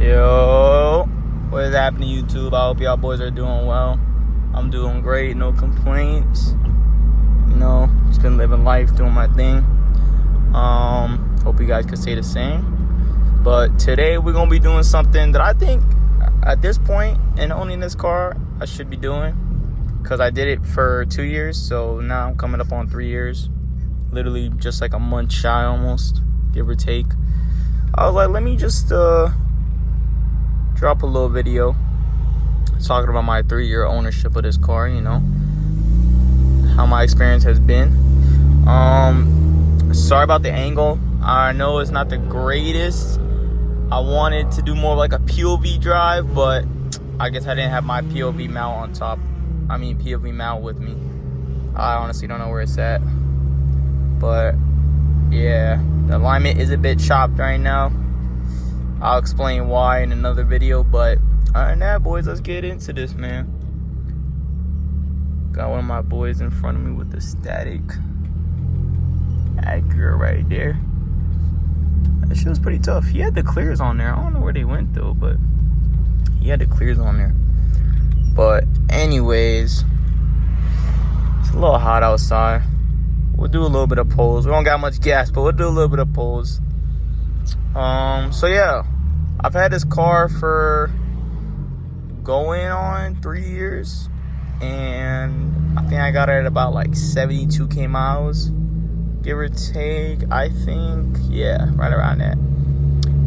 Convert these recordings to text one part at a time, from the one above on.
Yo, what is happening, YouTube? I hope y'all boys are doing well. I'm doing great, no complaints. You know, just been living life, doing my thing. Hope you guys could say the same. But today we're gonna be doing something that I think at this point in owning this car I should be doing, because I did it for 2 years, so now I'm coming up on 3 years. Literally just like a month shy almost, give or take. I was like, let me just drop a little video talking about my 3-year ownership of this car, you know, how my experience has been. Sorry about the angle. I know it's not the greatest. I wanted to do more like a POV drive, but I guess I didn't have my POV mount on top. POV mount with me. I honestly don't know where it's at. But yeah, the alignment is a bit chopped right now. I'll explain why in another video, but other than that, boys, let's get into this, man. Got one of my boys in front of me with the static Acura right there. That shit was pretty tough. He had the clears on there. I don't know where they went though, but he had the clears on there. But anyways, it's a little hot outside. We'll do a little bit of pulls. We don't got much gas, but we'll do a little bit of pulls. So yeah, I've had this car for going on 3 years, and I think I got it at about like 72k miles, give or take. I think, yeah, right around that.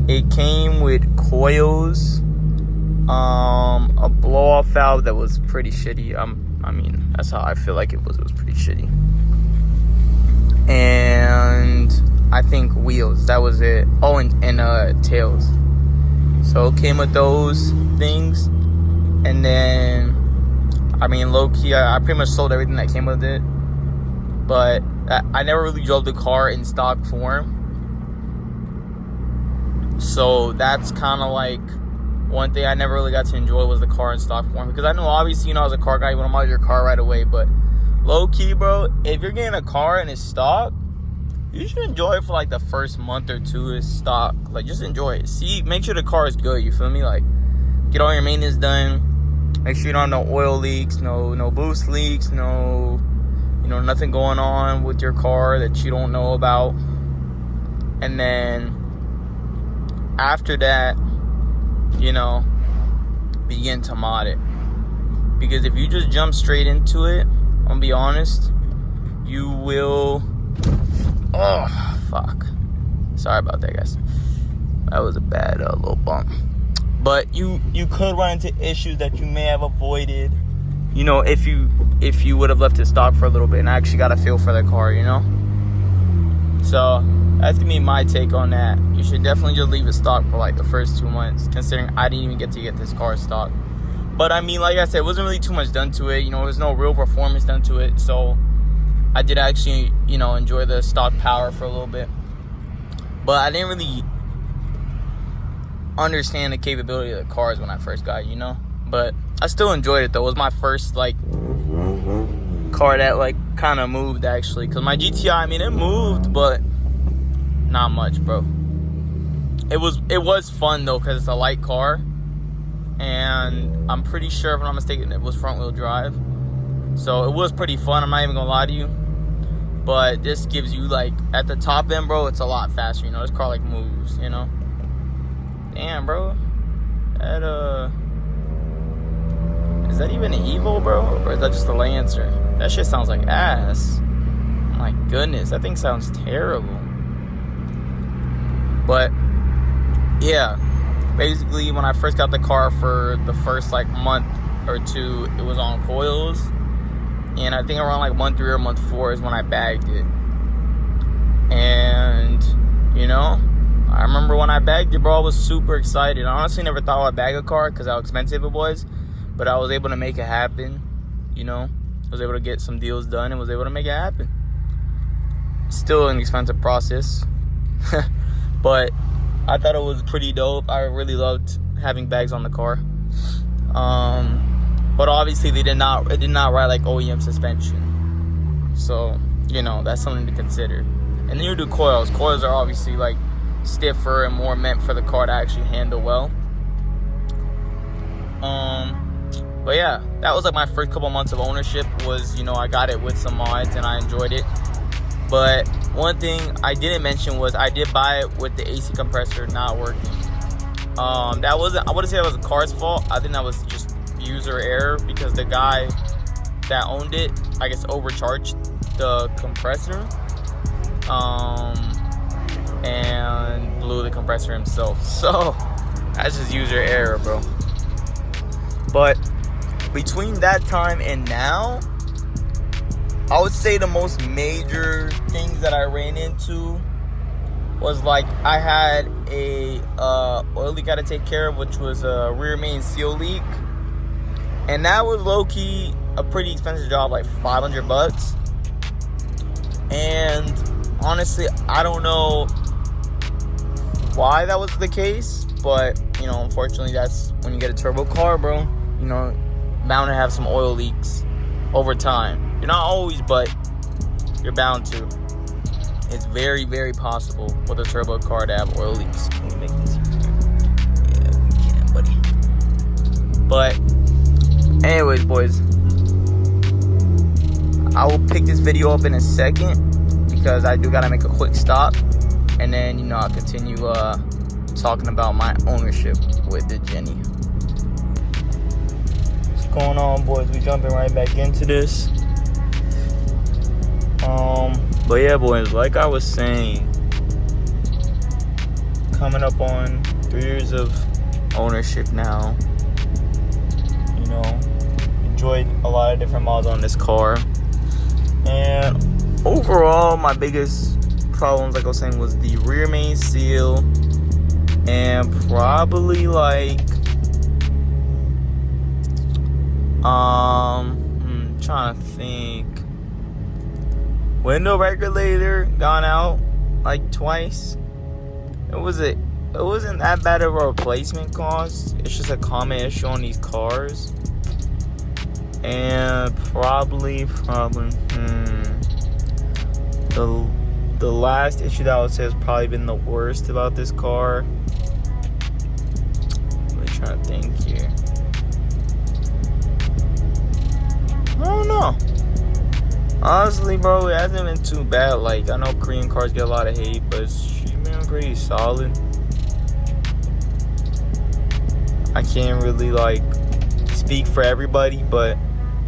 It came with coils, a blow-off valve that was pretty shitty. That's how I feel like it was. It was pretty shitty. And I think wheels, that was it. Oh, and tails. So it came with those things. And then, low-key, I pretty much sold everything that came with it. But I never really drove the car in stock form. So that's kind of like one thing I never really got to enjoy, was the car in stock form. Because I know, obviously, you know, as a car guy, you want to model your car right away. But low-key, bro, if you're getting a car and it's stock, you should enjoy it for like the first month or two. It's stock. Like, just enjoy it. See, make sure the car is good, you feel me? Like, get all your maintenance done. Make sure you don't have no oil leaks, no boost leaks, nothing going on with your car that you don't know about. And then after that, begin to mod it. Because if you just jump straight into it, I'm gonna be honest, you will... Oh, fuck. Sorry about that, guys. That was a bad little bump. But you could run into issues that you may have avoided, if you would have left it stock for a little bit and actually got a feel for the car, So that's gonna be my take on that. You should definitely just leave it stock for like the first 2 months, considering I didn't even get to get this car stock. But like I said, it wasn't really too much done to it. There's no real performance done to it. So I did actually, enjoy the stock power for a little bit. But I didn't really understand the capability of the cars when I first got it, But I still enjoyed it, though. It was my first, car that, kind of moved, actually. Because my GTI, it moved, but not much, bro. It was fun, though, because it's a light car. And I'm pretty sure, if I'm not mistaken, it was front-wheel drive. So it was pretty fun, I'm not even gonna lie to you. But this gives you, at the top end, bro, it's a lot faster, This car, moves, Damn, bro. That, is that even an Evo, bro? Or is that just a Lancer? That shit sounds like ass. My goodness, that thing sounds terrible. But, yeah. Basically, when I first got the car, for the first, month or two, it was on coils. And I think around month 3 or month 4 is when I bagged it. And, I remember when I bagged it, bro, I was super excited. I honestly never thought I'd bag a car because how expensive it was. But I was able to make it happen, I was able to get some deals done and was able to make it happen. Still an expensive process. But I thought it was pretty dope. I really loved having bags on the car. But obviously it did not ride OEM suspension. So, that's something to consider. And then you do coils. Coils are obviously stiffer and more meant for the car to actually handle well. But yeah, that was like my first couple months of ownership. Was, you know, I got it with some mods and I enjoyed it. But one thing I didn't mention was I did buy it with the AC compressor not working. That wasn't, I wouldn't say that was the car's fault. I think that was just user error, because the guy that owned it, I guess, overcharged the compressor and blew the compressor himself. So that's just user error, bro. But between that time and now, I would say the most major things that I ran into was, like, I had a oil leak I had to take care of, which was a rear main seal leak. And that was low-key a pretty expensive job, like $500. And honestly, I don't know why that was the case, but, you know, unfortunately, that's when you get a turbo car, bro. You know, bound to have some oil leaks over time. You're not always, but you're bound to. It's very, very possible with a turbo car to have oil leaks. Can we make this easier? Yeah, we can, buddy. But anyways, boys, I will pick this video up in a second, because I do gotta make a quick stop, and then, you know, I'll continue talking about my ownership with the Genny. What's going on, boys? We jumping right back into this. But yeah, boys, like I was saying, coming up on 3 years of ownership now. You know, enjoyed a lot of different mods on this car. And overall, my biggest problems, like I was saying, was the rear main seal, and probably like trying to think, window regulator gone out like twice. It wasn't that bad of a replacement cost. It's just a common issue on these cars. And probably the last issue that I would say has probably been the worst about this car. Really trying to think here. I don't know. Honestly, bro, it hasn't been too bad. Like, I know Korean cars get a lot of hate, but she's been pretty solid. I can't really, like, speak for everybody, but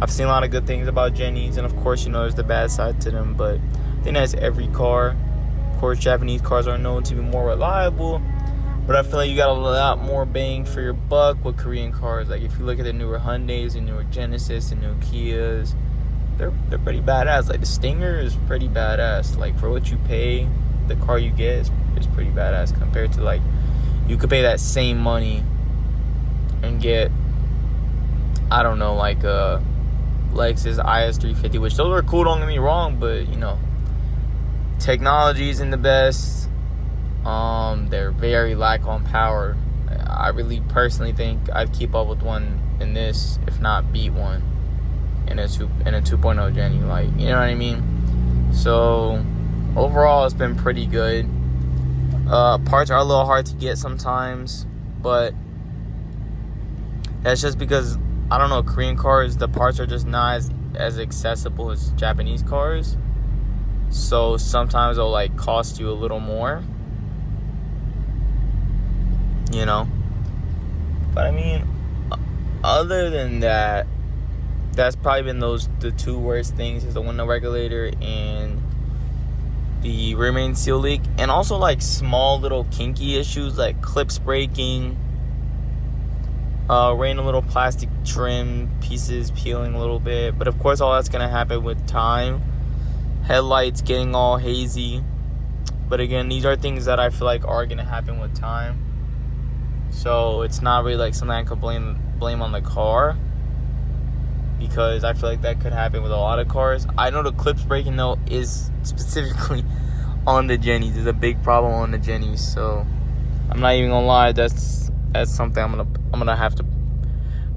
I've seen a lot of good things about Gennies, and of course, you know, there's the bad side to them, but I think that's every car. Of course, Japanese cars are known to be more reliable, but I feel like you got a lot more bang for your buck with Korean cars. Like, if you look at the newer Hyundais, the newer Genesis, the new Kias, they're pretty badass. Like, the Stinger is pretty badass. Like, for what you pay, the car you get is pretty badass compared to, like, you could pay that same money and get, I don't know, like a Lexus IS350, which those are cool, don't get me wrong, but, you know, technology isn't the best. They're very lack on power. I really personally think I'd keep up with one in this, if not beat one in a 2.0 Genny. Like, you know what I mean? So overall, it's been pretty good. Parts are a little hard to get sometimes, but that's just because, I don't know, Korean cars, the parts are just not as accessible as Japanese cars. So sometimes they'll, like, cost you a little more, you know. But I mean, other than that, that's probably been the two worst things, is the window regulator and the rear main seal leak. And also, like, small little kinky issues, like clips breaking, rain, a little plastic trim pieces peeling a little bit. But of course, all that's gonna happen with time. Headlights getting all hazy. But again, these are things that I feel like are gonna happen with time. So it's not really like something I could blame on the car, because I feel like that could happen with a lot of cars. I know the clips breaking, though, is specifically on the Gennies. There's a big problem on the Gennies. So I'm not even gonna lie, that's something I'm gonna have to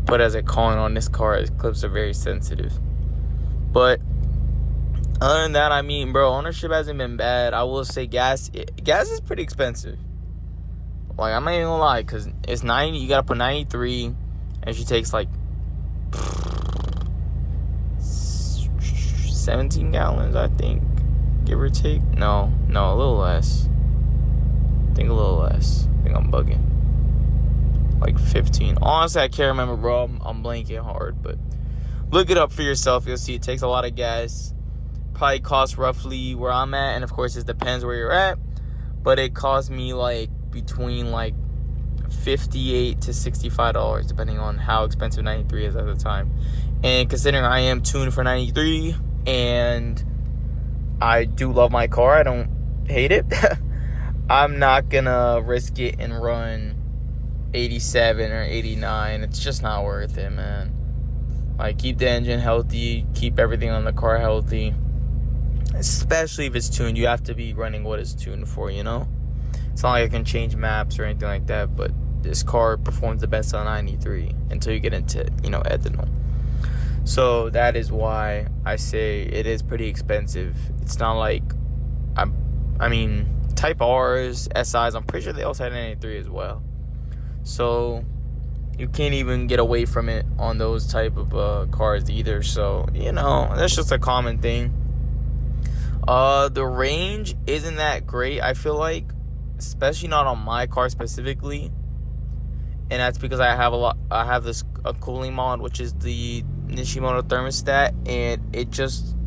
put as a con on this car, as clips are very sensitive. But other than that, I mean, bro, ownership hasn't been bad. I will say gas is pretty expensive. Like, I'm not even gonna lie, because it's 90, you gotta put 93. and she takes like 17 gallons, I think, give or take. No, a little less. I think a little less. I think I'm bugging. Like 15. Honestly, I can't remember, bro. I'm blanking hard, but look it up for yourself. You'll see it takes a lot of gas. Probably costs roughly where I'm at, and of course it depends where you're at, but it cost me like between like $58 to $65 depending on how expensive 93 is at the time. And considering I am tuned for 93 and I do love my car, I don't hate it. I'm not gonna risk it and run 87 or 89. It's just not worth it, man. Like, keep the engine healthy, keep everything on the car healthy. Especially if it's tuned, you have to be running what it's tuned for, you know? It's not like I can change maps or anything like that, but this car performs the best on 93 until you get into, you know, ethanol. So that is why I say it is pretty expensive. It's not like, I mean, Type R's, SIs, I'm pretty sure they also had 93 as well. So you can't even get away from it on those type of cars either. So, you know, that's just a common thing. The range isn't that great, I feel like, especially not on my car specifically, and that's because I have a cooling mod, which is the Nishimoto thermostat, and it just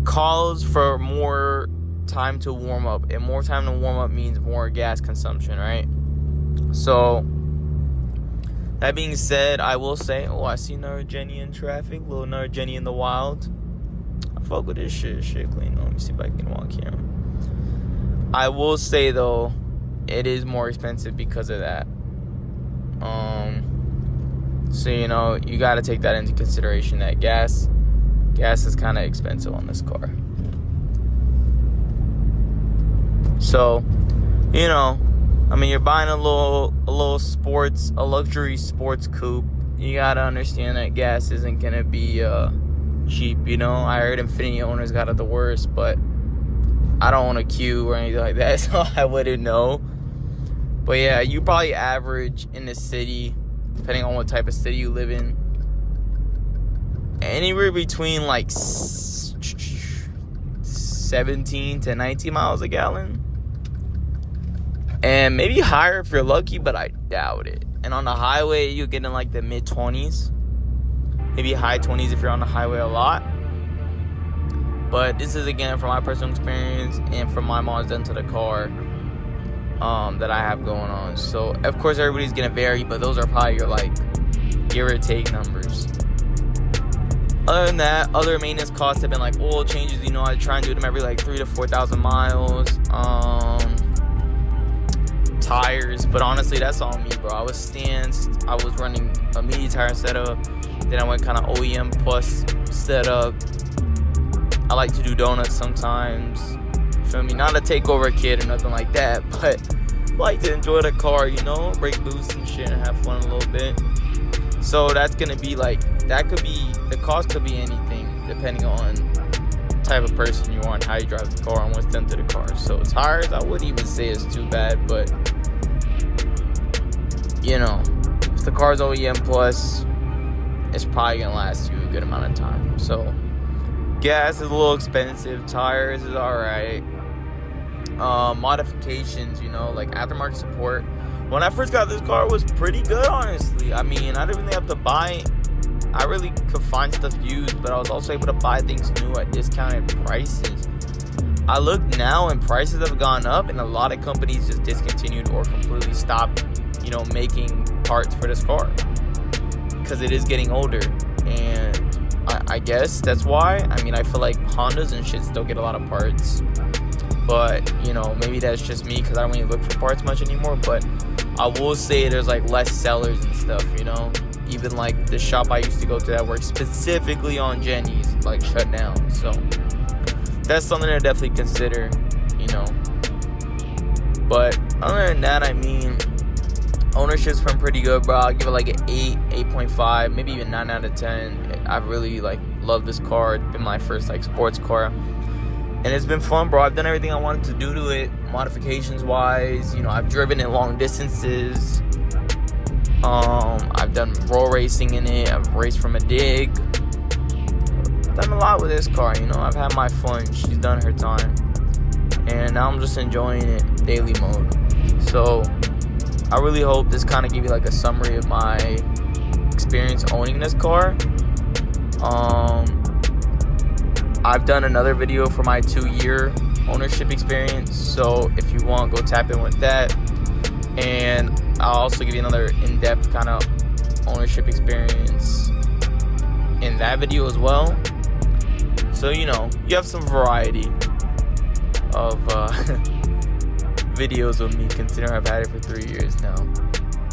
calls for more time to warm up, and more time to warm up means more gas consumption, right? So that being said, I will say, I see another Genny in traffic, little another Genny in the wild. Fuck with this shit clean. Let me see if I can get him on camera. I will say though, it is more expensive because of that. So you know, you got to take that into consideration, that gas is kind of expensive on this car. So, you know, I mean, you're buying a luxury sports coupe. You got to understand that gas isn't gonna be cheap, you know. I heard Infiniti owners got it the worst, but I don't own a Q or anything like that, so I wouldn't know. But yeah, you probably average in the city, depending on what type of city you live in, anywhere between like 17 to 19 miles a gallon, and maybe higher if you're lucky, but I doubt it. And on the highway, you get in like the mid 20s. Maybe high 20s if you're on the highway a lot. But this is, again, from my personal experience and from my mods done to the car that I have going on. So, of course, everybody's going to vary, but those are probably your, like, give or take numbers. Other than that, other maintenance costs have been, like, oil changes. You know, I try and do them every, like, 3,000 to 4,000 miles. Tires. But, honestly, that's all me, bro. I was running a media tire setup. Then I went kind of OEM plus setup. I like to do donuts sometimes. Feel me? Not to take over a kid or nothing like that, but I like to enjoy the car, you know, break loose and shit and have fun a little bit. So that's gonna be like, the cost could be anything depending on the type of person you are and how you drive the car and what's done to the car. So tires, I wouldn't even say it's too bad, but you know, if the car's OEM plus, it's probably gonna last you a good amount of time. So gas is a little expensive, tires is alright. Modifications, you know, like aftermarket support. When I first got this car, it was pretty good, honestly. I mean, I didn't really have to buy, I really could find stuff used, but I was also able to buy things new at discounted prices. I look now and prices have gone up, and a lot of companies just discontinued or completely stopped, you know, making parts for this car because it is getting older. And I guess that's why. I mean, I feel like Hondas and shit still get a lot of parts, but you know, maybe that's just me because I don't really look for parts much anymore. But I will say there's like less sellers and stuff, you know. Even like the shop I used to go to that works specifically on Genny's, like, shut down. So that's something to definitely consider, you know. But other than that, I mean, ownership's been pretty good, bro. I'll give it like an 8, 8.5, maybe even 9 out of 10. I really like love this car. It's been my first like sports car, and it's been fun, bro. I've done everything I wanted to do to it, modifications wise. You know, I've driven it long distances. I've done roll racing in it. I've raced from a dig. Done a lot with this car, you know. I've had my fun. She's done her time, and now I'm just enjoying it daily mode. So I really hope this kind of give you like a summary of my experience owning this car. I've done another video for my 2-year ownership experience, so if you want, go tap in with that. And I'll also give you another in-depth kind of ownership experience in that video as well. So, you know, you have some variety of videos with me, considering I've had it for 3 years now.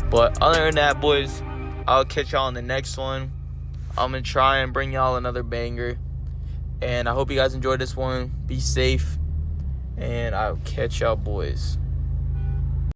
But other than that, boys, I'll catch y'all in the next one. I'm going to try and bring y'all another banger. And I hope you guys enjoyed this one. Be safe. And I'll catch y'all, boys.